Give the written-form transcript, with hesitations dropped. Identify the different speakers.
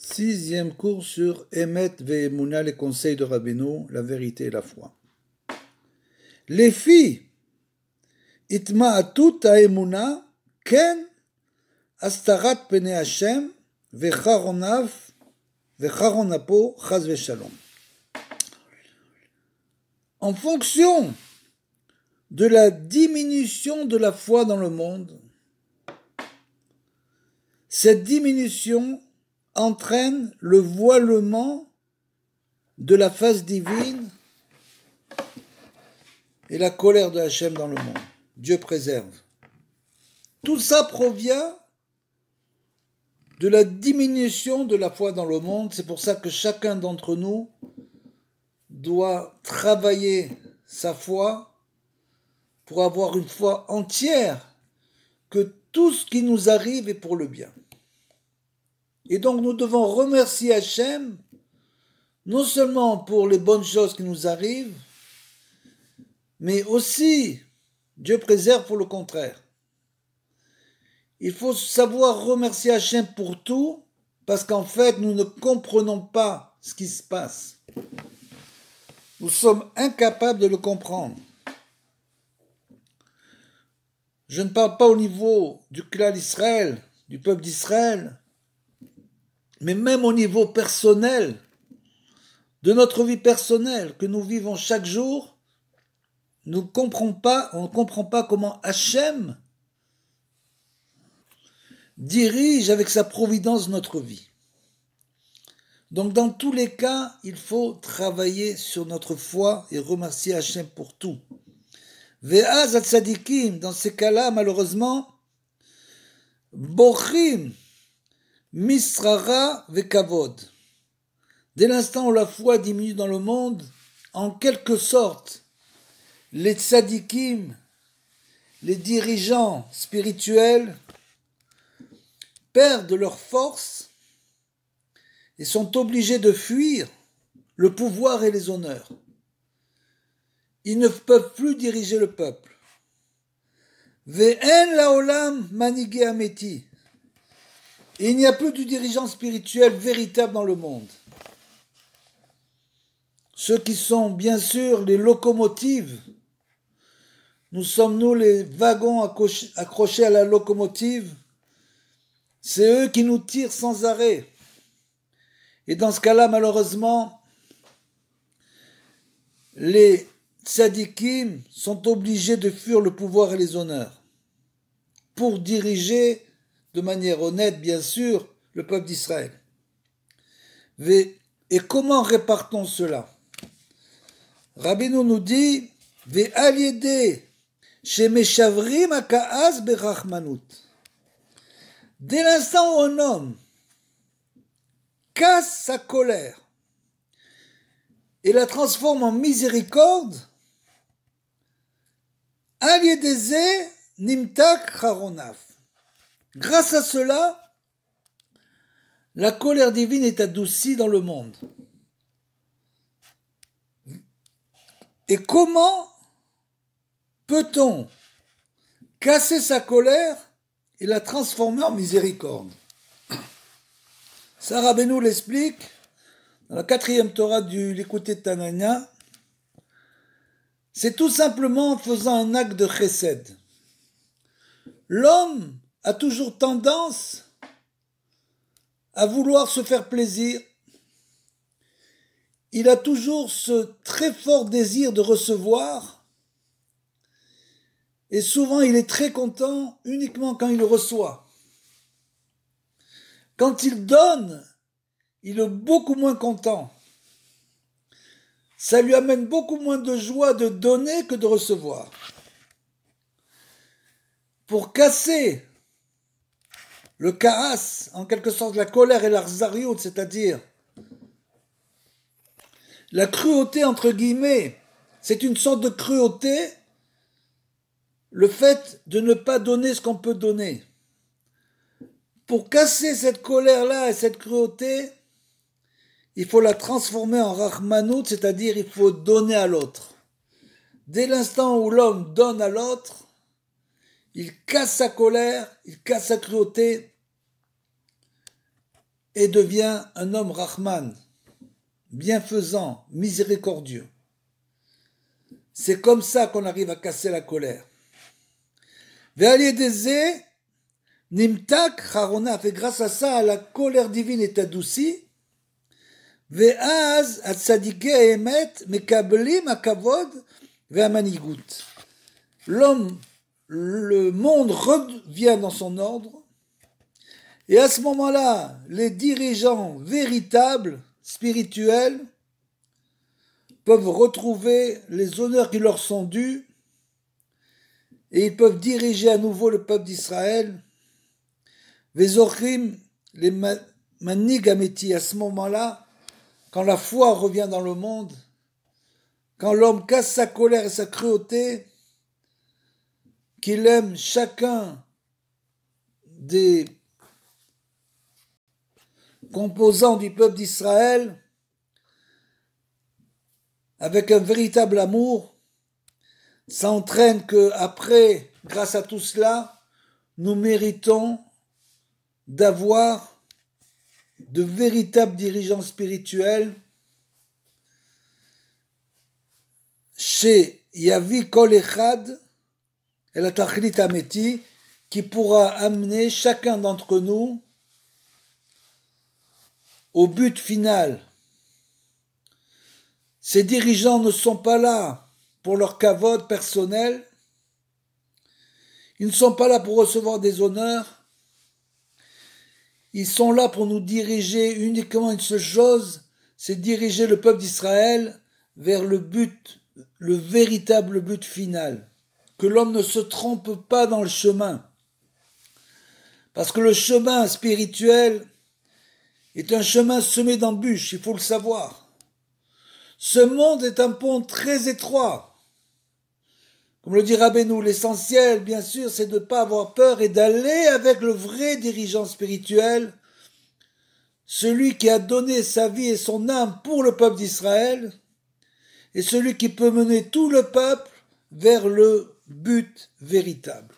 Speaker 1: Sixième cours sur Emet ve'emouna, les conseils de Rabbeinu, la vérité et la foi. Les filles, itma'atut ha'emuna, ken astarat pene Hashem, vecharonapo, chaz ve'shalom. En fonction de la diminution de la foi dans le monde, cette diminution entraîne le voilement de la face divine et la colère de Hachem dans le monde. Dieu préserve. Tout ça provient de la diminution de la foi dans le monde. C'est pour ça que chacun d'entre nous doit travailler sa foi pour avoir une foi entière, que tout ce qui nous arrive est pour le bien. Et donc nous devons remercier Hachem, non seulement pour les bonnes choses qui nous arrivent, mais aussi, Dieu préserve pour le contraire. Il faut savoir remercier Hachem pour tout, parce qu'en fait, nous ne comprenons pas ce qui se passe. Nous sommes incapables de le comprendre. Je ne parle pas au niveau du clan d'Israël, du peuple d'Israël, mais même au niveau personnel, de notre vie personnelle que nous vivons chaque jour, on ne comprend pas comment Hachem dirige avec sa providence notre vie. Donc dans tous les cas, il faut travailler sur notre foi et remercier Hachem pour tout. Ve'az tzadikim, dans ces cas-là, malheureusement, bochim misrara ve'kavod. Dès l'instant où la foi diminue dans le monde, en quelque sorte, les tzadikim, les dirigeants spirituels, perdent leur force et sont obligés de fuir le pouvoir et les honneurs. Ils ne peuvent plus diriger le peuple. Ve'en laolam manigé ameti. Et il n'y a plus de dirigeant spirituel véritable dans le monde. Ceux qui sont bien sûr les locomotives, nous sommes nous les wagons accrochés à la locomotive, c'est eux qui nous tirent sans arrêt. Et dans ce cas-là, malheureusement, les tzadikim sont obligés de fuir le pouvoir et les honneurs pour diriger de manière honnête, bien sûr, le peuple d'Israël. Et comment répartons cela? Rabbeinu nous dit Ve'al yedeh shemeshavrim ha'ka'az berachmanut. Dès l'instant où un homme casse sa colère et la transforme en miséricorde, al yedeh nimtak charonaf. Grâce à cela, la colère divine est adoucie dans le monde. Et comment peut-on casser sa colère et la transformer en miséricorde? Ça, Rabbeinu l'explique dans la 4e Torah du Likutei Tananya. C'est tout simplement en faisant un acte de chesed. L'homme a toujours tendance à vouloir se faire plaisir. Il a toujours ce très fort désir de recevoir, et souvent il est très content uniquement quand il reçoit. Quand il donne, il est beaucoup moins content. Ça lui amène beaucoup moins de joie de donner que de recevoir. Pour casser le karas, en quelque sorte la colère et l'arzariout, c'est-à-dire la cruauté entre guillemets, c'est une sorte de cruauté, le fait de ne pas donner ce qu'on peut donner. Pour casser cette colère-là et cette cruauté, il faut la transformer en rachmanout, c'est-à-dire il faut donner à l'autre. Dès l'instant où l'homme donne à l'autre, il casse sa colère, il casse sa cruauté, et devient un homme Rahman, bienfaisant, miséricordieux. C'est comme ça qu'on arrive à casser la colère. Ve'aliedeze nimtak charonaf, et grâce à ça, la colère divine est adoucie. Ve'az atzadikei emet mekablim hakavod ve'amanigut. L'homme, le monde revient dans son ordre, et à ce moment-là, les dirigeants véritables, spirituels, peuvent retrouver les honneurs qui leur sont dus, et ils peuvent diriger à nouveau le peuple d'Israël. Vezochrim, les manig ameti, à ce moment-là, quand la foi revient dans le monde, quand l'homme casse sa colère et sa cruauté, qu'il aime chacun des composants du peuple d'Israël avec un véritable amour, ça entraîne que après, grâce à tout cela, nous méritons d'avoir de véritables dirigeants spirituels chez Yavi Kol Echad et la Tachlit Ameti, qui pourra amener chacun d'entre nous au but final. Ces dirigeants ne sont pas là pour leur kavod personnel, ils ne sont pas là pour recevoir des honneurs, ils sont là pour nous diriger uniquement une seule chose, c'est diriger le peuple d'Israël vers le but, le véritable but final. Que l'homme ne se trompe pas dans le chemin. Parce que le chemin spirituel est un chemin semé d'embûches, il faut le savoir. Ce monde est un pont très étroit. Comme le dit Rabbeinu, l'essentiel, bien sûr, c'est de ne pas avoir peur et d'aller avec le vrai dirigeant spirituel, celui qui a donné sa vie et son âme pour le peuple d'Israël, et celui qui peut mener tout le peuple vers le but véritable.